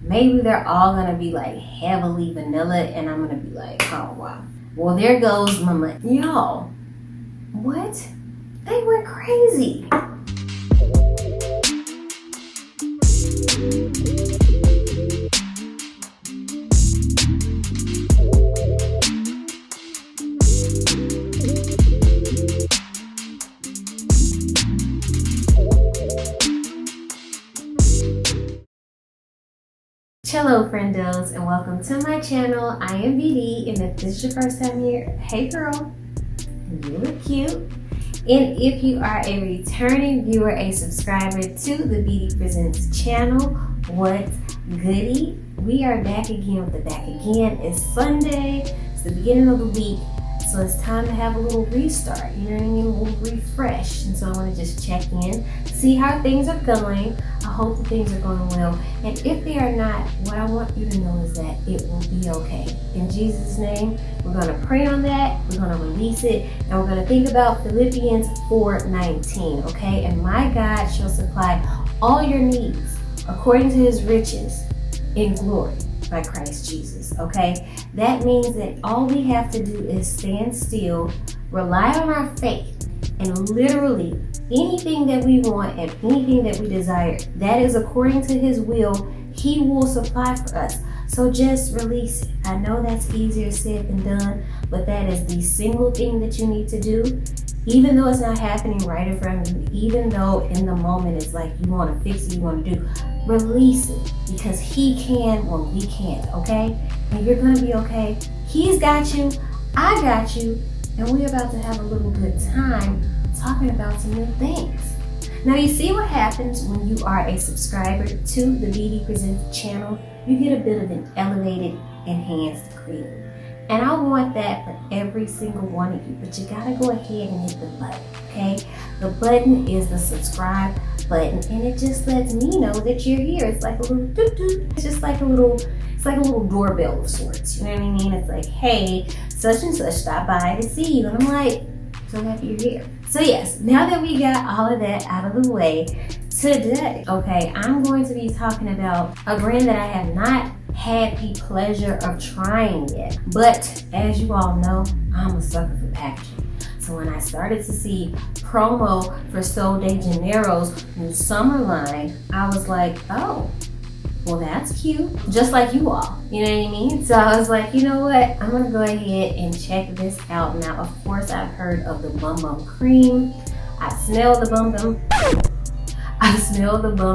maybe they're all gonna be like heavily vanilla, and I'm gonna be like, oh wow. Well, there goes my money. Y'all, what? They went crazy. Hello friendos, and welcome to my channel. I am beedee, and if this is your first time here, hey girl, you look cute. And if you are a returning viewer, a subscriber to the beedeepresents channel, what goody? We are back again with the back again. It's Sunday, it's the beginning of the week, so it's time to have a little restart, you know what I mean, a little refresh. And so I want to just check in, see how things are going. I hope that things are going well, and if they are not, what I want you to know is that it will be okay. In Jesus' name, we're going to pray on that, we're going to release it, and we're going to think about Philippians 4:19, okay? And my God shall supply all your needs according to his riches in glory by Christ Jesus, okay? That means that all we have to do is stand still, rely on our faith, and literally anything that we want and anything that we desire, that is according to his will, he will supply for us. So just release it. I know that's easier said than done, but that is the single thing that you need to do. Even though it's not happening right in front of you, even though in the moment it's like you want to fix it, you want to do, release it, because he can when we can't, okay? And you're going to be okay. He's got you, I got you, and we're about to have a little good time talking about some new things. Now you see what happens when you are a subscriber to the beedeepresents channel. You get a bit of an elevated, enhanced cream. And I want that for every single one of you, but you gotta go ahead and hit the button, okay? The button is the subscribe button, and it just lets me know that you're here. It's like a little doot-doot. It's just like a little, it's like a little doorbell of sorts, you know what I mean? It's like, hey, such and such stopped by to see you, and I'm like, so happy you're here. So yes, now that we got all of that out of the way, today, okay, I'm going to be talking about a brand that I have not had the pleasure of trying yet. But as you all know, I'm a sucker for packaging. So when I started to see promo for Sol de Janeiro's new summer line, I was like, oh, well, that's cute. Just like you all, you know what I mean? So I was like, you know what? I'm gonna go ahead and check this out. Now, of course, I've heard of the Bum Bum Cream. I smell the Bum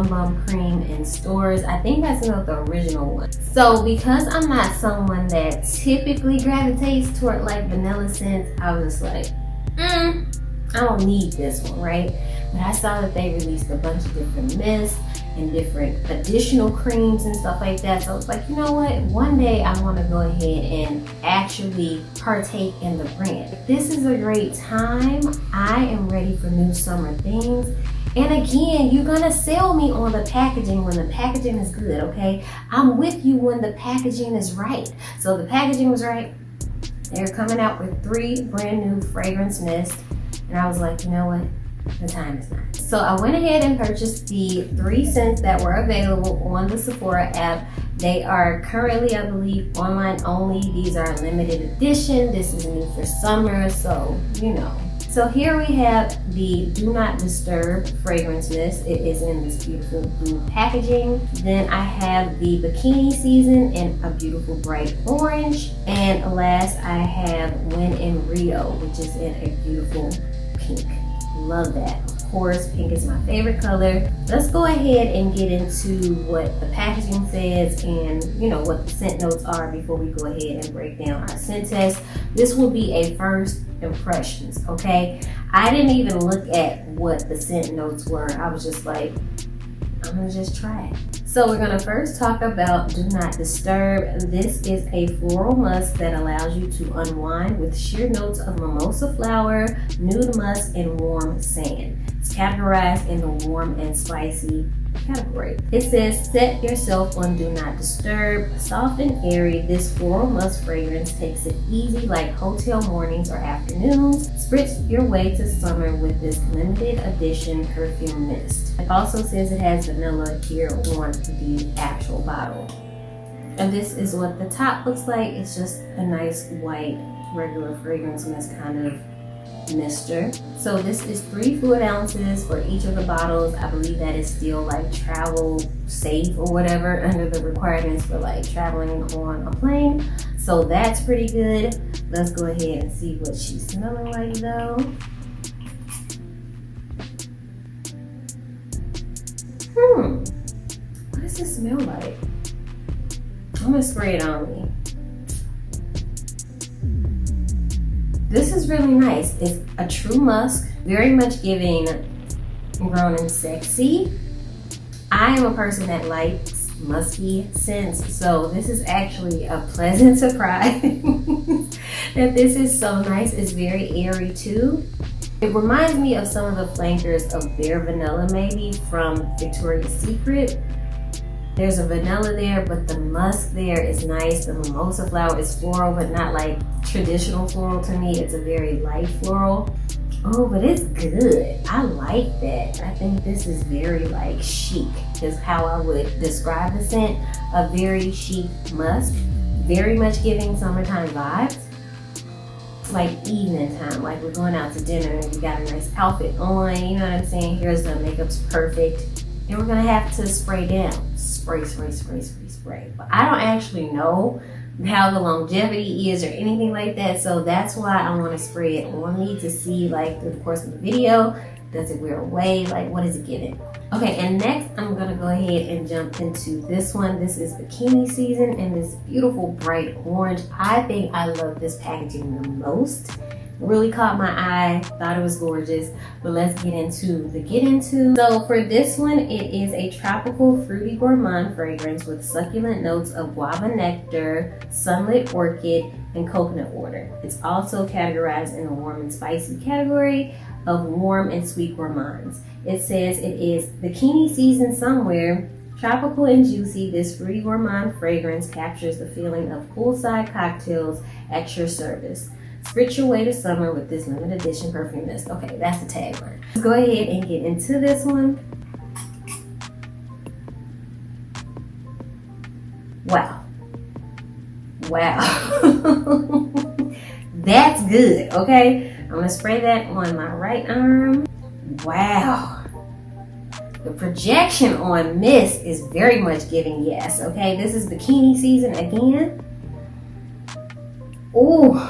Bum Cream in stores. I think I smelled the original one. So because I'm not someone that typically gravitates toward like vanilla scents, I was just like, I don't need this one, right? But I saw that they released a bunch of different mists and different additional creams and stuff like that. So I was like, you know what? One day I want to go ahead and actually partake in the brand. This is a great time. I am ready for new summer things. And again, you're gonna sell me on the packaging when the packaging is good, okay? I'm with you when the packaging is right. So the packaging was right. They're coming out with 3 brand new fragrance mists. And I was like, you know what? The time is not. So I went ahead and purchased the 3 scents that were available on the Sephora app. They are currently, I believe, online only. These are limited edition. This is new for summer, so you know. So here we have the Do Not Disturb fragrance mist. It is in this beautiful blue packaging. Then I have the Bikini Season in a beautiful bright orange. And last I have When in Rio, which is in a beautiful pink. Love that. Of course, pink is my favorite color. Let's go ahead and get into what the packaging says and what the scent notes are before we go ahead and break down our scent test. This will be a first impressions, okay? I didn't even look at what the scent notes were. I was just like, I'm gonna just try it. So we're gonna first talk about Do Not Disturb. This is a floral musk that allows you to unwind with sheer notes of mimosa flower, nude musk, and warm sand. It's categorized in the warm and spicy category. It says, set yourself on Do Not Disturb. Soft and airy, this floral musk fragrance takes it easy like hotel mornings or afternoons. Spritz your way to summer with this limited edition perfume mist. It also says it has vanilla here on the actual bottle. And this is what the top looks like. It's just a nice white regular fragrance mist kind of mister. So this is 3 fluid ounces for each of the bottles. I believe that is still like travel safe or whatever under the requirements for like traveling on a plane. So that's pretty good. Let's go ahead and see what she's smelling like though. What does it smell like? I'm gonna spray it on me. This is really nice. It's a true musk, very much giving grown and sexy. I am a person that likes musky scents, so this is actually a pleasant surprise that this is so nice. It's very airy too. It reminds me of some of the flankers of Bare Vanilla maybe from Victoria's Secret. There's a vanilla there, but the musk there is nice. The mimosa flower is floral, but not like traditional floral to me. It's a very light floral. Oh, but it's good. I like that. I think this is very like chic is how I would describe the scent. A very chic musk. Very much giving summertime vibes. Like evening time, like we're going out to dinner and you got a nice outfit on, you know what I'm saying? Here's the makeup's perfect. And we're gonna have to spray down. Spray, spray, spray, spray, spray. But I don't actually know how the longevity is or anything like that, so that's why I want to spray it on me to see like through the course of the video, does it wear away, like what is it giving? Okay, and next I'm gonna go ahead and jump into this one. This is Bikini season and this beautiful bright orange. I think I love this packaging the most. Really caught my eye, thought it was gorgeous, but let's get into the So for this one, it is a tropical fruity gourmand fragrance with succulent notes of guava nectar, sunlit orchid, and coconut water. It's also categorized in the warm and spicy category of warm and sweet gourmands. It says it is bikini season somewhere. Tropical and juicy, this fruity gourmand fragrance captures the feeling of poolside cocktails at your service. Spritz your way to summer with this limited edition perfume mist. Okay, that's the tagline. Let's go ahead and get into this one. Wow. Wow. That's good, okay? I'm gonna spray that on my right arm. Wow. The projection on mist is very much giving yes, okay? This is bikini season again. Ooh.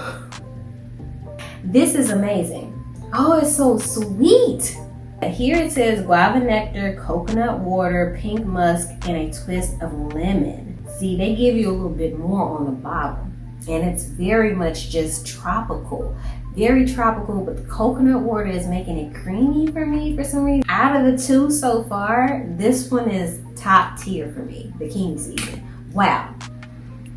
This is amazing. Oh, it's so sweet. Here it says guava nectar, coconut water, pink musk, and a twist of lemon. See, they give you a little bit more on the bottom. And it's very much just tropical. Very tropical, but the coconut water is making it creamy for me for some reason. Out of the two so far, this one is top tier for me, bikini season. Wow.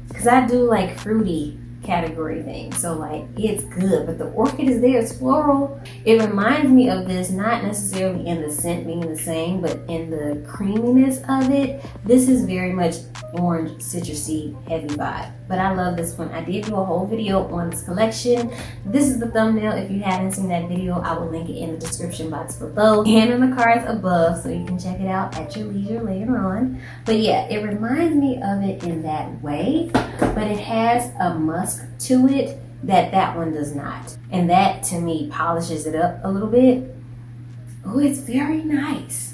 Because I do like fruity category thing, so like it's good, but the orchid is there, it's floral. It reminds me of this, not necessarily in the scent being the same, but in the creaminess of it. This is very much orange citrusy heavy vibe, but I love this one. I did do a whole video on this collection. This is the thumbnail. If you haven't seen that video, I will link it in the description box below and in the cards above, so you can check it out at your leisure later on. But yeah, it reminds me of it in that way, but it has a musk to it that one does not, and that to me polishes it up a little bit. Oh, it's very nice.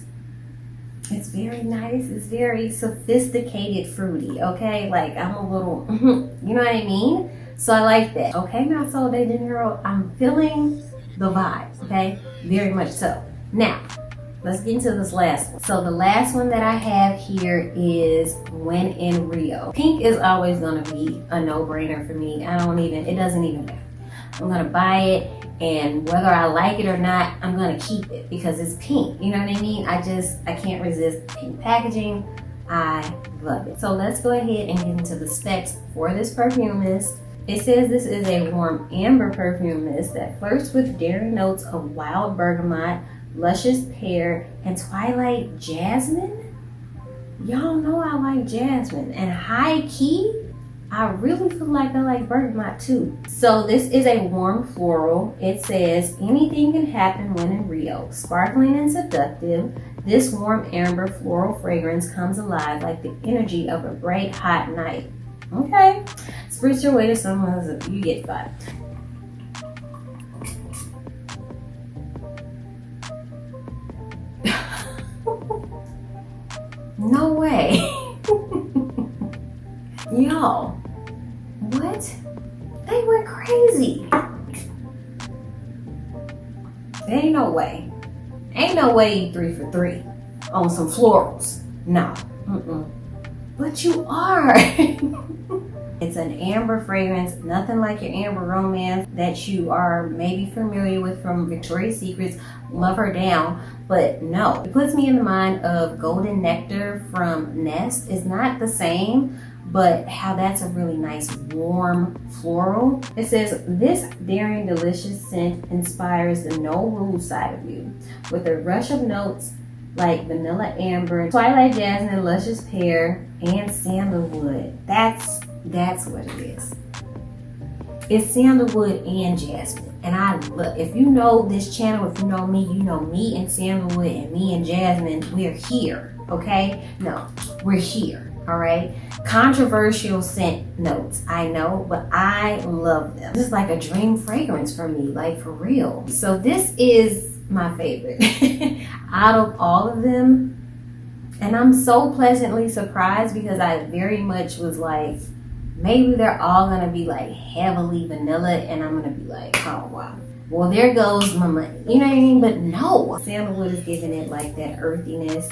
It's very nice. It's very sophisticated fruity, okay? Like I'm a little, you know what I mean? So I like that. Okay, now Sol de Janeiro, I'm feeling the vibe, okay? Very much so. Now, let's get into this last one. So the last one that I have here is When in Rio. Pink is always gonna be a no-brainer for me. It doesn't even matter. I'm gonna buy it, and whether I like it or not, I'm gonna keep it because it's pink. You know what I mean? I can't resist pink packaging. I love it. So let's go ahead and get into the specs for this perfume mist. It says this is a warm amber perfume mist that flirts with daring notes of wild bergamot, luscious pear, and twilight jasmine. Y'all know I like jasmine, and high key, I really feel like I like bergamot too. So this is a warm floral. It says, anything can happen when in Rio. Sparkling and seductive, this warm amber floral fragrance comes alive like the energy of a bright, hot night. Okay. Spritz your way to someone's, you get 5. No way. Y'all, what? They went crazy. Ain't no way. Ain't no way you 3 for 3 on some florals. No. But you are. It's an amber fragrance, nothing like your amber romance that you are maybe familiar with from Victoria's Secrets. Love her down, but no. It puts me in the mind of Golden Nectar from Nest. It's not the same, but how that's a really nice warm floral. It says, this daring delicious scent inspires the no rules side of you with a rush of notes like vanilla amber, twilight jasmine, luscious pear, and sandalwood. That's what it is. It's sandalwood and jasmine. And I love, if you know this channel, if you know me and sandalwood and me and jasmine, we're here, okay? No, we're here, all right? Controversial scent notes, I know, but I love them. This is like a dream fragrance for me, like for real. So this is my favorite out of all of them. And I'm so pleasantly surprised because I very much was like, maybe they're all gonna be like heavily vanilla and I'm gonna be like, oh wow. Well, there goes my money. You know what I mean? But no, sandalwood is giving it like that earthiness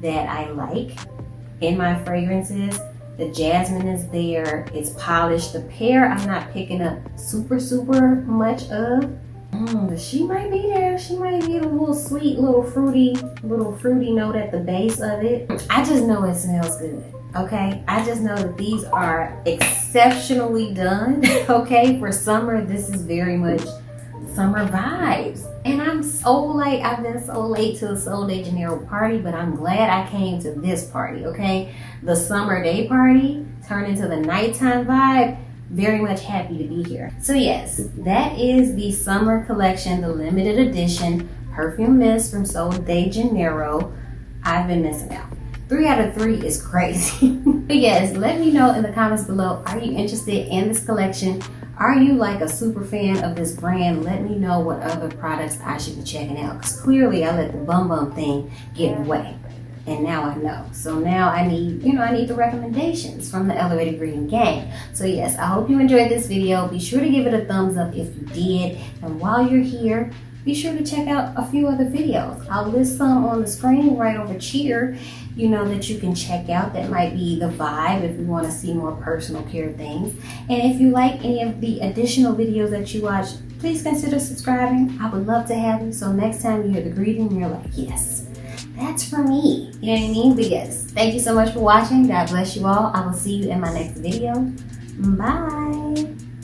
that I like in my fragrances. The jasmine is there, it's polished. The pear I'm not picking up super much of. But she might be there. She might get a little sweet, little fruity note at the base of it. I just know it smells good. Okay, I just know that these are exceptionally done. Okay, for summer, this is very much summer vibes. And I'm so like, I've been so late to the Sol de Janeiro party, but I'm glad I came to this party, okay? The summer day party turned into the nighttime vibe. Very much happy to be here. So yes, that is the summer collection, the limited edition perfume mist from Sol de Janeiro. I've been missing out. 3 out of 3 is crazy. But yes, let me know in the comments below, are you interested in this collection? Are you like a super fan of this brand? Let me know what other products I should be checking out, because clearly I let the bum bum thing get away. And now I know. So now I need the recommendations from the Elevated Greeting gang. So yes, I hope you enjoyed this video. Be sure to give it a thumbs up if you did. And while you're here, be sure to check out a few other videos. I'll list some on the screen right over here, that you can check out. That might be the vibe if you want to see more personal care things. And if you like any of the additional videos that you watch, please consider subscribing. I would love to have you. So next time you hear the greeting, you're like, yes. That's for me. You know what I mean? But yes, thank you so much for watching. God bless you all. I will see you in my next video. Bye.